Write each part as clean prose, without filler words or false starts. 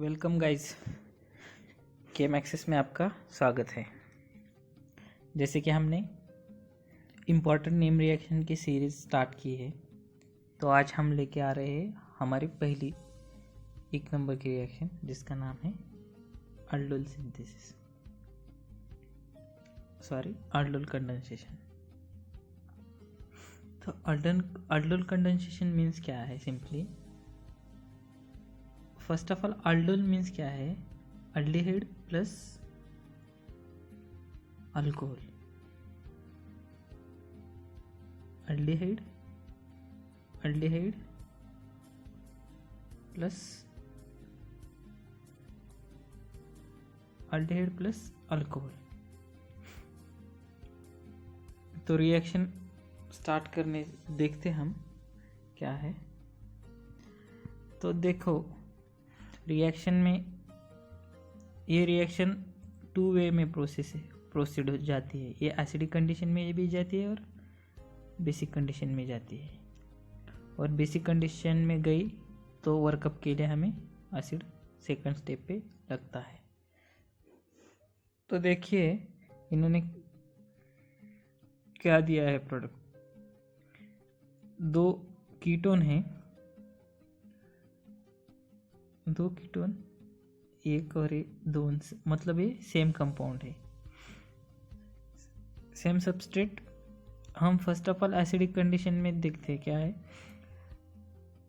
Welcome guys, केम access में आपका स्वागत है। जैसे कि हमने इम्पॉर्टेंट नेम रिएक्शन की सीरीज़ स्टार्ट की है, तो आज हम लेके आ रहे हैं हमारी पहली 1 नंबर की रिएक्शन, जिसका नाम है aldol सिंथेसिस, aldol कंडेंसेशन। तो aldol कंडेंसेशन मीन्स क्या है? Simply first of all aldol means क्या है? Aldehyde plus alcohol. Aldehyde plus alcohol. तो रिएक्शन स्टार्ट करने देखते हम क्या है। तो देखो, रिएक्शन में ये रिएक्शन 2 वे में प्रोसीड हो जाती है। ये एसिडिक कंडीशन में भी जाती है और बेसिक कंडीशन में जाती है। और बेसिक कंडीशन में गई तो वर्कअप के लिए हमें एसिड सेकंड स्टेप पे लगता है। तो देखिए इन्होंने क्या दिया है प्रोडक्ट। 2 कीटोन है, 2 कीटोन, एक और 2, मतलब ये सेम कंपाउंड है, सेम सबस्ट्रेट। हम first of all acidic condition में देखते हैं क्या है।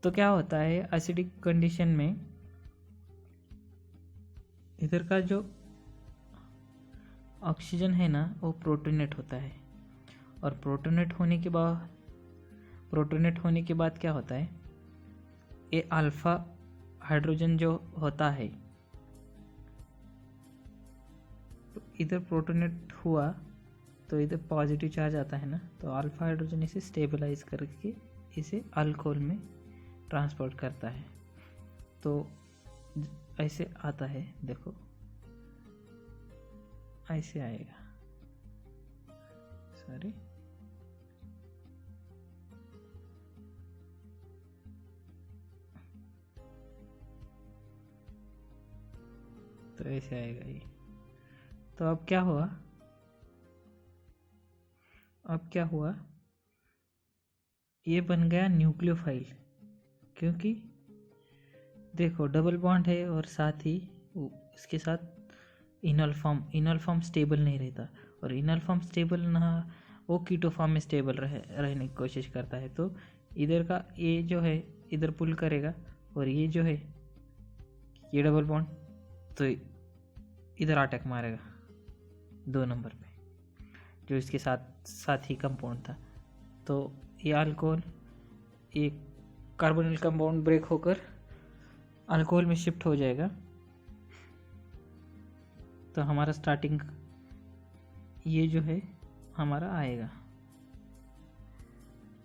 तो क्या होता है एसिडिक कंडीशन में, इधर का जो ऑक्सीजन है ना वो प्रोटोनेट होता है, और प्रोटोनेट होने के बाद क्या होता है, ये अल्फा हाइड्रोजन जो होता है, तो इधर प्रोटोनेट हुआ तो इधर पॉजिटिव चार्ज आता है ना, तो अल्फा हाइड्रोजन इसे स्टेबलाइज करके इसे अल्कोहल में ट्रांसपोर्ट करता है। तो ऐसे आता है, देखो ऐसे आएगा, तो ऐसे आएगा ये। तो अब क्या हुआ, ये बन गया न्यूक्लियोफाइल, क्योंकि देखो डबल बॉन्ड है और साथ ही इसके साथ इनल फॉर्म स्टेबल नहीं रहता, और इनल फॉर्म स्टेबल ना, वो कीटो फॉर्म में स्टेबल रहने की कोशिश करता है। तो इधर का ये जो है इधर पुल करेगा, और ये जो है ये डबल बॉन्ड तो इधर अटैक मारेगा 2 नंबर पे, जो इसके साथ ही कंपाउंड था। तो ये अल्कोहल, ये कार्बोनिल कंपाउंड ब्रेक होकर अल्कोहल में शिफ्ट हो जाएगा। तो हमारा स्टार्टिंग ये जो है हमारा आएगा।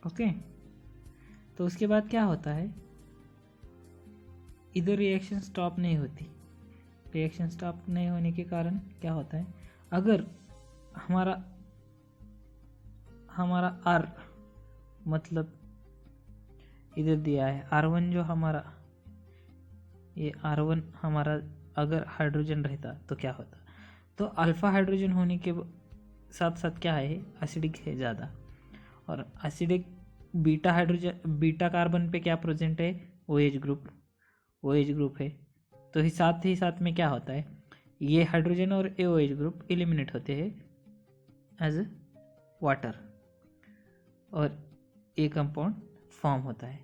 ओके, तो उसके बाद क्या होता है, इधर रिएक्शन स्टॉप नहीं होती। रिएक्शन स्टॉप नहीं होने के कारण क्या होता है, अगर हमारा R मतलब इधर दिया है R1, जो हमारा ये R1 हमारा अगर हाइड्रोजन रहता तो क्या होता, तो अल्फा हाइड्रोजन होने के साथ साथ क्या है, एसिडिक है ज़्यादा, और एसिडिक बीटा कार्बन पे क्या प्रेजेंट है, OH ग्रुप है। तो ही साथ में क्या होता है, ये हाइड्रोजन और OH ग्रुप एलिमिनेट होते हैं एज वाटर, और ये कंपाउंड फॉर्म होता है।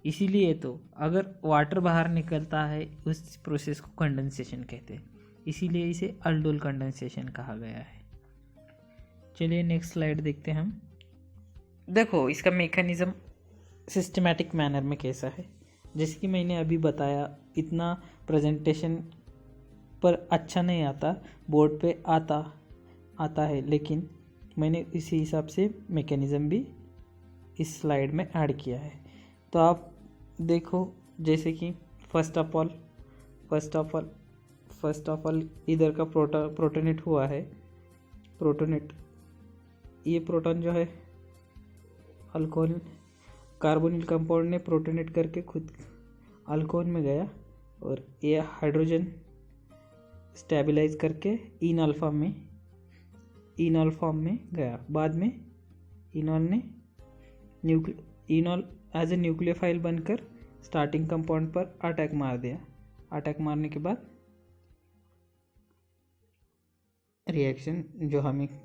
इसीलिए तो अगर वाटर बाहर निकलता है उस प्रोसेस को कंडेंसेशन कहते हैं, इसीलिए इसे aldol कंडेंसेशन कहा गया है। चलिए नेक्स्ट स्लाइड देखते हैं हम। देखो इसका मैकेनिज्म सिस्टमैटिक मैनर में कैसा है। जैसे कि मैंने अभी बताया, इतना प्रेजेंटेशन पर अच्छा नहीं आता, बोर्ड पे आता है, लेकिन मैंने इसी हिसाब से मैकेनिज्म भी इस स्लाइड में ऐड किया है। तो आप देखो, जैसे कि फर्स्ट ऑफ ऑल इधर का प्रोटोनेट हुआ है। ये प्रोटॉन जो है अल्कोहल कार्बोनिल कंपाउंड ने प्रोटोनेट करके खुद अल्कोहल में गया, और ये हाइड्रोजन स्टेबलाइज करके इनॉल फॉर्म में गया। बाद में इनॉल एज ए न्यूक्लियोफाइल बनकर स्टार्टिंग कंपाउंड पर अटैक मार दिया। अटैक मारने के बाद रिएक्शन जो हमें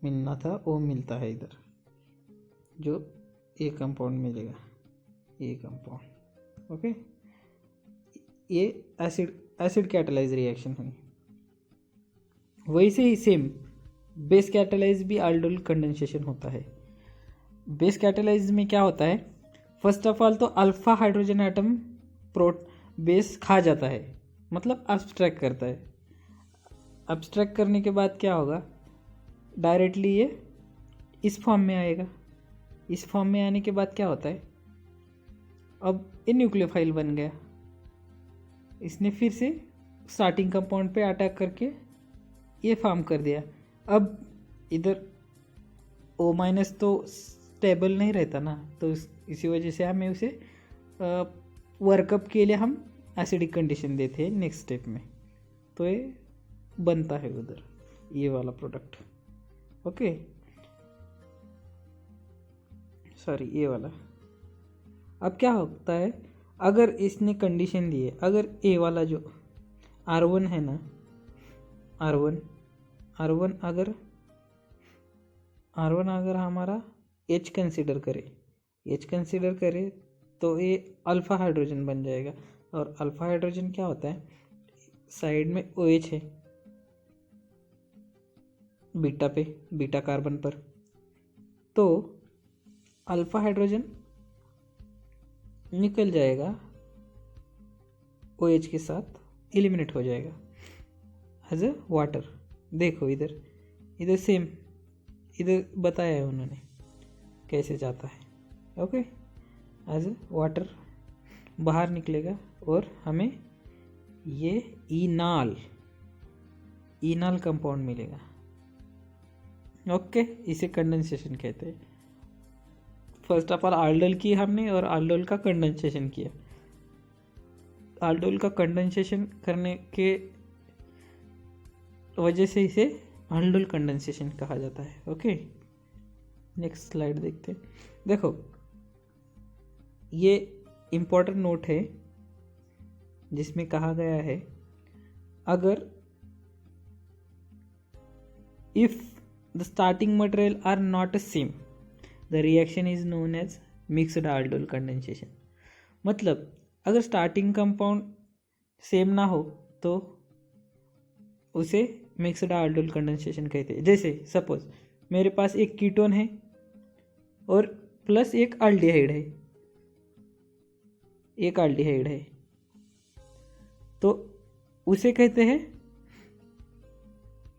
मिलना था वो मिलता है इधर, जो ए कंपाउंड मिलेगा, ए कंपाउंड। ओके, ये एसिड कैटालाइज रिएक्शन हुई। वैसे ही सेम बेस कैटालाइज भी aldol कंडेंसेशन होता है। बेस कैटालाइज में क्या होता है, फर्स्ट ऑफ ऑल तो अल्फा हाइड्रोजन एटम बेस खा जाता है, मतलब अब्स्ट्रैक्ट करता है। अब्स्ट्रैक्ट करने के बाद क्या होगा, डायरेक्टली ये इस फॉर्म में आएगा। इस फॉर्म में आने के बाद क्या होता है, अब ये न्यूक्लियोफाइल बन गया। इसने फिर से स्टार्टिंग कंपाउंड पे अटैक करके ये फॉर्म कर दिया। अब इधर O- तो स्टेबल नहीं रहता ना, तो इसी वजह से हमें उसे वर्कअप के लिए हम एसिडिक कंडीशन देते हैं नेक्स्ट स्टेप में, तो ये बनता है उधर ये वाला प्रोडक्ट। ओके, सॉरी ये वाला। अब क्या होता है, अगर इसने कंडीशन दी है, अगर ए वाला जो R1 है ना, R1 अगर हमारा H कंसीडर करे तो ये अल्फा हाइड्रोजन बन जाएगा। और अल्फा हाइड्रोजन क्या होता है, साइड में OH है बीटा कार्बन पर, तो अल्फा हाइड्रोजन निकल जाएगा OH के साथ, एलिमिनेट हो जाएगा एज ए वाटर। देखो इधर सेम, इधर बताया है उन्होंने कैसे जाता है। ओके, एज ए वाटर बाहर निकलेगा और हमें ये इनॉल कंपाउंड मिलेगा। ओके, इसे कंडेंसेशन कहते हैं। फर्स्ट ऑफ ऑल aldol की हमने और aldol का कंडेंसेशन किया। aldol का कंडेंसेशन करने के वजह से इसे aldol कंडेंसेशन कहा जाता है। ओके, नेक्स्ट स्लाइड देखते हैं। देखो, ये इम्पोर्टेंट नोट है जिसमें कहा गया है, अगर if the starting material are not same the reaction is known as mixed aldol condensation. मतलब अगर स्टार्टिंग कंपाउंड सेम ना हो तो उसे मिक्स्ड aldol कंडेंसेशन कहते हैं। जैसे सपोज मेरे पास एक कीटोन है और प्लस एक अल्डिहाइड है, तो उसे कहते हैं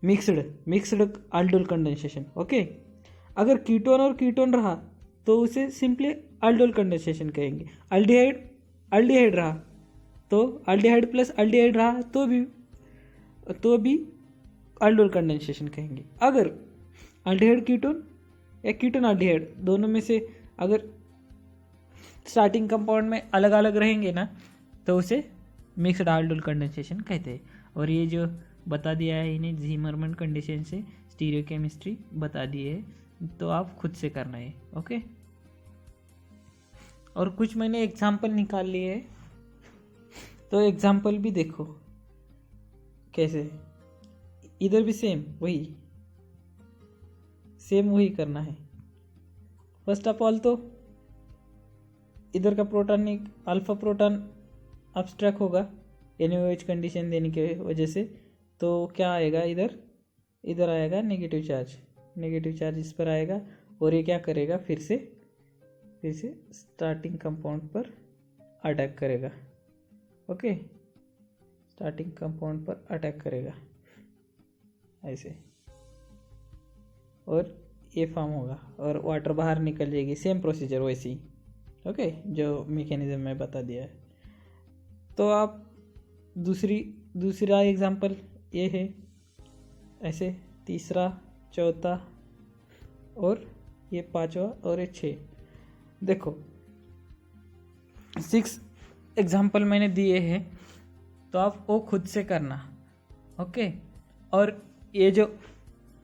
मिक्स्ड aldol कंडेंसेशन। ओके, अगर कीटोन और कीटोन रहा तो उसे सिंपली aldol कंडेंसेशन कहेंगे। अल्डिहाइड रहा तो अल्डिहाइड प्लस अल्डिहाइड रहा तो भी aldol कंडेंसेशन कहेंगे। अगर अल्डिहाइड कीटोन या कीटोन अल्डिहाइड दोनों में से अगर स्टार्टिंग कंपाउंड में अलग अलग रहेंगे ना, तो उसे मिक्स्ड aldol कंडेंसेशन कहते हैं। और ये जो बता दिया है इन्हें, ज़ीमरमैन कंडीशन से स्टीरियोकेमिस्ट्री बता दी है, तो आप खुद से करना है। ओके, और कुछ मैंने एग्जाम्पल निकाल लिए है, तो एग्जाम्पल भी देखो कैसे। इधर भी सेम वही करना है। फर्स्ट ऑफ ऑल तो इधर का प्रोटॉन अल्फा प्रोटॉन अब्स्ट्रैक्ट होगा NaOH कंडीशन देने की वजह से, तो क्या आएगा, इधर आएगा नेगेटिव चार्ज इस पर आएगा और ये क्या करेगा, फिर से स्टार्टिंग कंपाउंड पर अटैक करेगा। ओके, स्टार्टिंग कंपाउंड पर अटैक करेगा ऐसे, और ये फॉर्म होगा और वाटर बाहर निकल जाएगी। सेम प्रोसीजर वैसे ही। ओके, जो मैकेनिज्म में बता दिया है। तो आप दूसरा एग्जांपल ये है ऐसे, तीसरा, चौथा और ये पांचवा और ये 6। देखो 6 एग्जांपल मैंने दिए हैं तो आप वो खुद से करना, ओके। और ये जो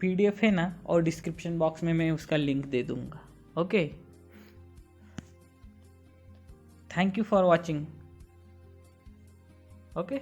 PDF है ना, और डिस्क्रिप्शन बॉक्स में मैं उसका लिंक दे दूंगा, okay. Thank you for watching, okay.